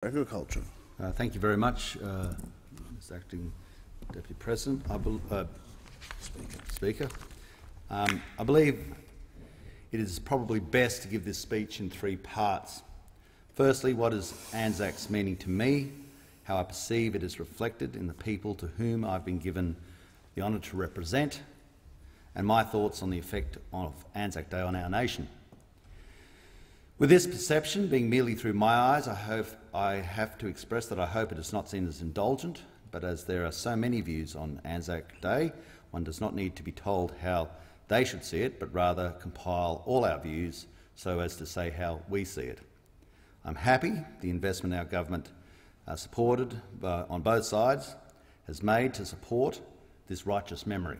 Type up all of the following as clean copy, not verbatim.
Agriculture. Thank you very much, Mr Acting Deputy President. Speaker. I believe it is probably best to give this speech in three parts. Firstly, what is Anzac's meaning to me, how I perceive it is reflected in the people to whom I've been given the honour to represent, and my thoughts on the effect of Anzac Day on our nation. With this perception being merely through my eyes, I have to express that I hope it is not seen as indulgent, but as there are so many views on Anzac Day, one does not need to be told how they should see it, but rather compile all our views so as to say how we see it. I'm happy the investment our government supported on both sides has made to support this righteous memory.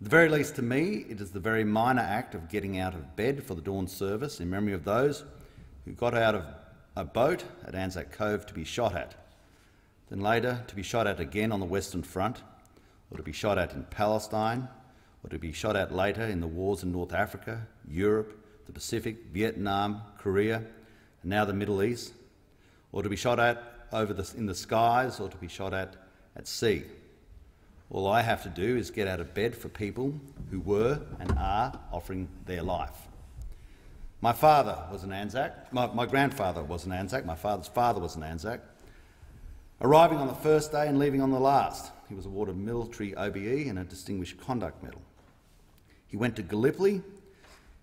At the very least to me, it is the very minor act of getting out of bed for the dawn service in memory of those who got out of a boat at Anzac Cove to be shot at, then later to be shot at again on the Western Front, or to be shot at in Palestine, or to be shot at later in the wars in North Africa, Europe, the Pacific, Vietnam, Korea, and now the Middle East, or to be shot at in the skies, or to be shot at sea. All I have to do is get out of bed for people who were and are offering their life. My father was an Anzac. My grandfather was an Anzac. My father's father was an Anzac. Arriving on the first day and leaving on the last, he was awarded military OBE and a Distinguished Conduct Medal. He went to Gallipoli,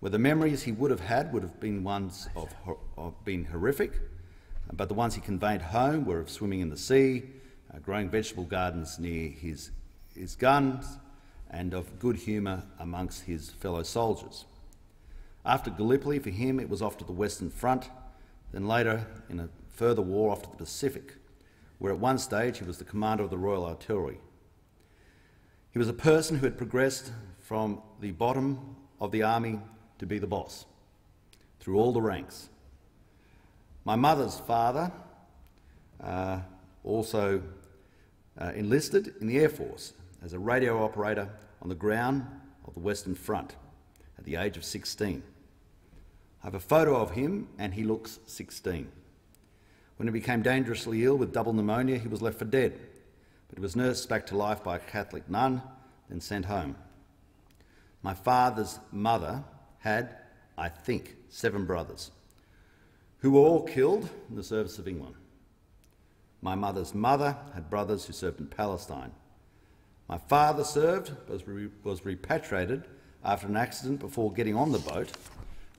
where the memories he would have been ones of being horrific, but the ones he conveyed home were of swimming in the sea, growing vegetable gardens near his guns, and of good humour amongst his fellow soldiers. After Gallipoli, for him, it was off to the Western Front, then later in a further war off to the Pacific, where at one stage he was the commander of the Royal Artillery. He was a person who had progressed from the bottom of the army to be the boss, through all the ranks. My mother's father also enlisted in the Air Force as a radio operator on the ground of the Western Front at the age of 16. I have a photo of him and he looks 16. When he became dangerously ill with double pneumonia, he was left for dead, but he was nursed back to life by a Catholic nun, then sent home. My father's mother had, I think, 7 brothers, who were all killed in the service of England. My mother's mother had brothers who served in Palestine. My father served, was repatriated after an accident before getting on the boat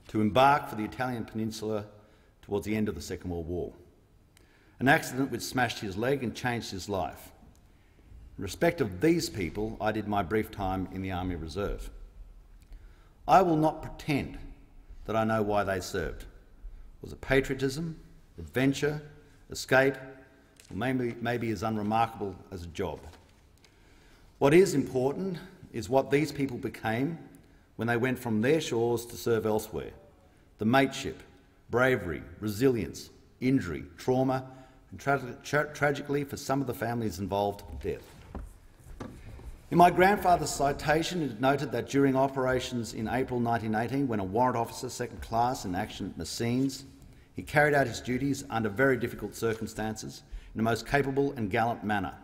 to embark for the Italian peninsula towards the end of the Second World War. An accident which smashed his leg and changed his life. In respect of these people, I did my brief time in the Army Reserve. I will not pretend that I know why they served. Was it patriotism, adventure, escape, or maybe as unremarkable as a job? What is important is what these people became when they went from their shores to serve elsewhere. The mateship, bravery, resilience, injury, trauma, and tragically for some of the families involved, death. In my grandfather's citation, it noted that during operations in April 1918, when a warrant officer, second class, in action at Messines, he carried out his duties under very difficult circumstances in a most capable and gallant manner.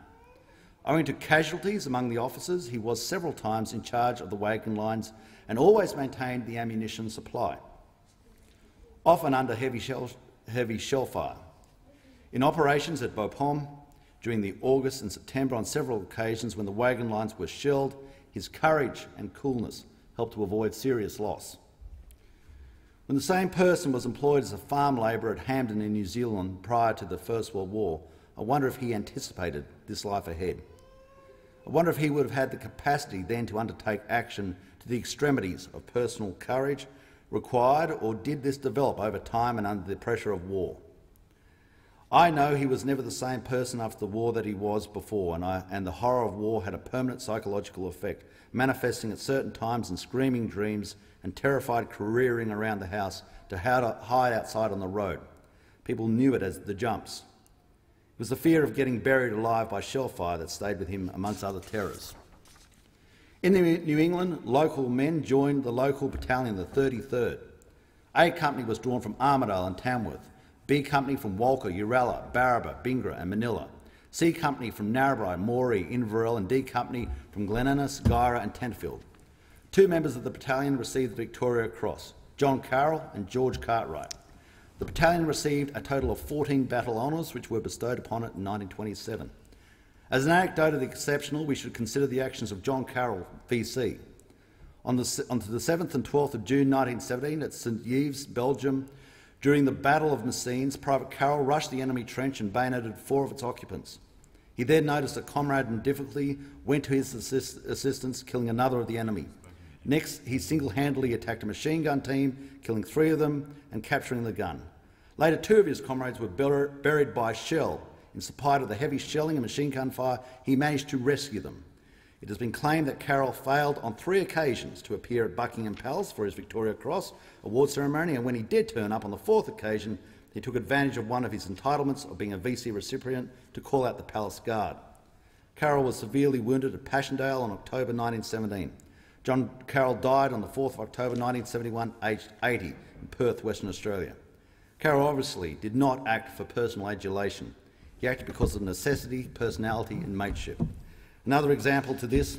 Owing to casualties among the officers, he was several times in charge of the wagon lines and always maintained the ammunition supply, often under heavy shell fire. In operations at Bapaume, during the August and September, on several occasions when the wagon lines were shelled, his courage and coolness helped to avoid serious loss. When the same person was employed as a farm labourer at Hampden in New Zealand prior to the First World War, I wonder if he anticipated this life ahead. I wonder if he would have had the capacity then to undertake action to the extremities of personal courage required, or did this develop over time and under the pressure of war? I know he was never the same person after the war that he was before, and the horror of war had a permanent psychological effect, manifesting at certain times in screaming dreams and terrified careering around the house to hide outside on the road. People knew it as the jumps. It was the fear of getting buried alive by shell fire that stayed with him amongst other terrors. In New England, local men joined the local battalion, the 33rd. A company was drawn from Armidale and Tamworth. B Company from Walker, Uralla, Barraba, Bingra and Manila, C Company from Narrabri, Moree, Inverell and D Company from Glen Innes, Guyra and Tenterfield. 2 members of the battalion received the Victoria Cross, John Carroll and George Cartwright. The battalion received a total of 14 battle honours which were bestowed upon it in 1927. As an anecdote of the exceptional, we should consider the actions of John Carroll, VC. On the 7th and 12th of June 1917 at St Yves, Belgium, during the Battle of Messines, Private Carroll rushed the enemy trench and bayoneted 4 of its occupants. He then noticed a comrade in difficulty, went to his assistance, killing another of the enemy. Next, he single-handedly attacked a machine gun team, killing 3 of them and capturing the gun. Later, 2 of his comrades were buried by shell. In spite of the heavy shelling and machine gun fire, he managed to rescue them. It has been claimed that Carroll failed on 3 occasions to appear at Buckingham Palace for his Victoria Cross award ceremony, and when he did turn up on the 4th occasion, he took advantage of one of his entitlements of being a VC recipient to call out the Palace Guard. Carroll was severely wounded at Passchendaele in October 1917. John Carroll died on the 4th of October 1971, aged 80, in Perth, Western Australia. Carroll obviously did not act for personal adulation. He acted because of necessity, personality and mateship. Another example to this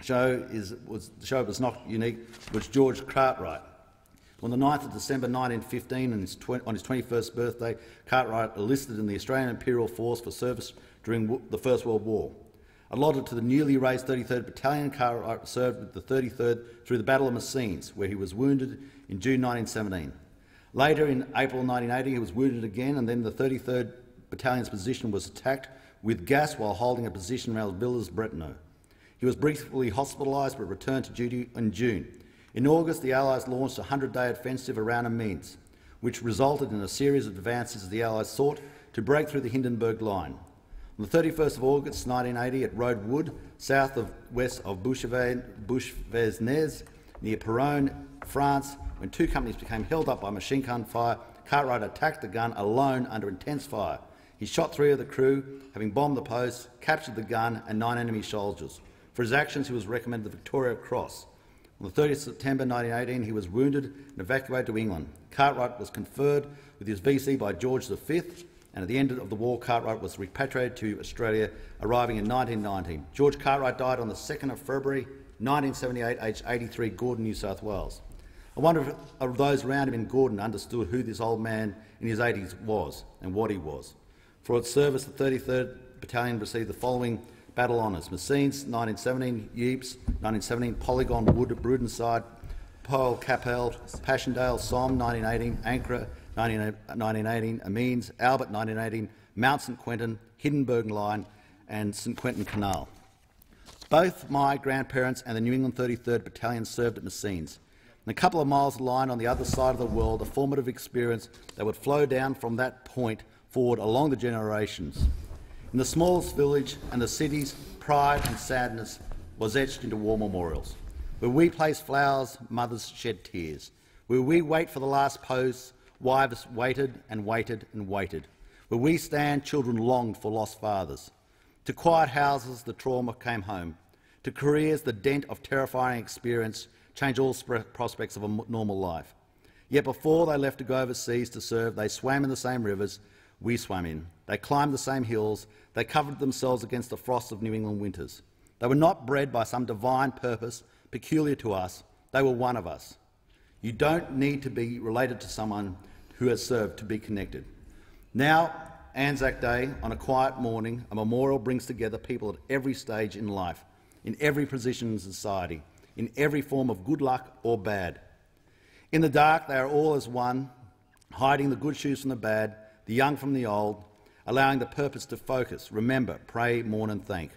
show was not unique, was George Cartwright. On the 9th of December 1915, on his 21st birthday, Cartwright enlisted in the Australian Imperial Force for service during the First World War. Allotted to the newly raised 33rd Battalion, Cartwright served with the 33rd through the Battle of Messines, where he was wounded in June 1917. Later, in April 1980, he was wounded again, and then the 33rd Battalion's position was attacked with gas while holding a position around Villers-Bretonneux. He was briefly hospitalised but returned to duty in June. In August, the Allies launched a 100-day offensive around Amiens, which resulted in a series of advances as the Allies sought to break through the Hindenburg Line. On the 31st of August 1980, at Road Wood, south-west of Bouche-Vesnez, near Péronne, France, when 2 companies became held up by machine gun fire, Cartwright attacked the gun alone under intense fire. He shot 3 of the crew, having bombed the post, captured the gun and 9 enemy soldiers. For his actions, he was recommended the Victoria Cross. On the 30th of September 1918, he was wounded and evacuated to England. Cartwright was conferred with his VC by George V, and at the end of the war, Cartwright was repatriated to Australia, arriving in 1919. George Cartwright died on the 2nd of February 1978, aged 83, Gordon, New South Wales. I wonder if those around him in Gordon understood who this old man in his 80s was and what he was. For its service, the 33rd Battalion received the following battle honours: Messines 1917, Ypres 1917, Polygon Wood, Brudenside, Pole Capel, Passchendaele, Somme 1918, Ancre 1918, Amiens, Albert 1918, Mount St Quentin, Hindenburg Line and St Quentin Canal. Both my grandparents and the New England 33rd Battalion served at Messines. And a couple of miles of line on the other side of the world, a formative experience that would flow down from that point forward along the generations. In the smallest village and the city's pride and sadness was etched into war memorials. Where we place flowers, mothers shed tears. Where we wait for the last post, wives waited and waited and waited. Where we stand, children longed for lost fathers. To quiet houses, the trauma came home. To careers, the dent of terrifying experience changed all prospects of a normal life. Yet before they left to go overseas to serve, they swam in the same rivers we swam in. They climbed the same hills. They covered themselves against the frost of New England winters. They were not bred by some divine purpose peculiar to us. They were one of us. You don't need to be related to someone who has served to be connected. Now, Anzac Day, on a quiet morning, a memorial brings together people at every stage in life, in every position in society, in every form of good luck or bad. In the dark, they are all as one, hiding the good shoes from the bad, the young from the old, allowing the purpose to focus, remember, pray, mourn and thank.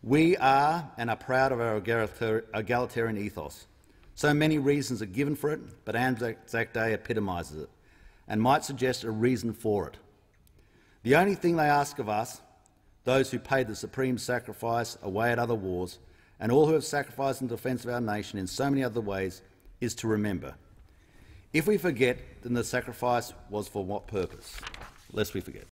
We are and are proud of our egalitarian ethos. So many reasons are given for it, but Anzac Day epitomises it and might suggest a reason for it. The only thing they ask of us, those who paid the supreme sacrifice away at other wars, and all who have sacrificed in defence of our nation in so many other ways, is to remember. If we forget, then the sacrifice was for what purpose? Lest we forget.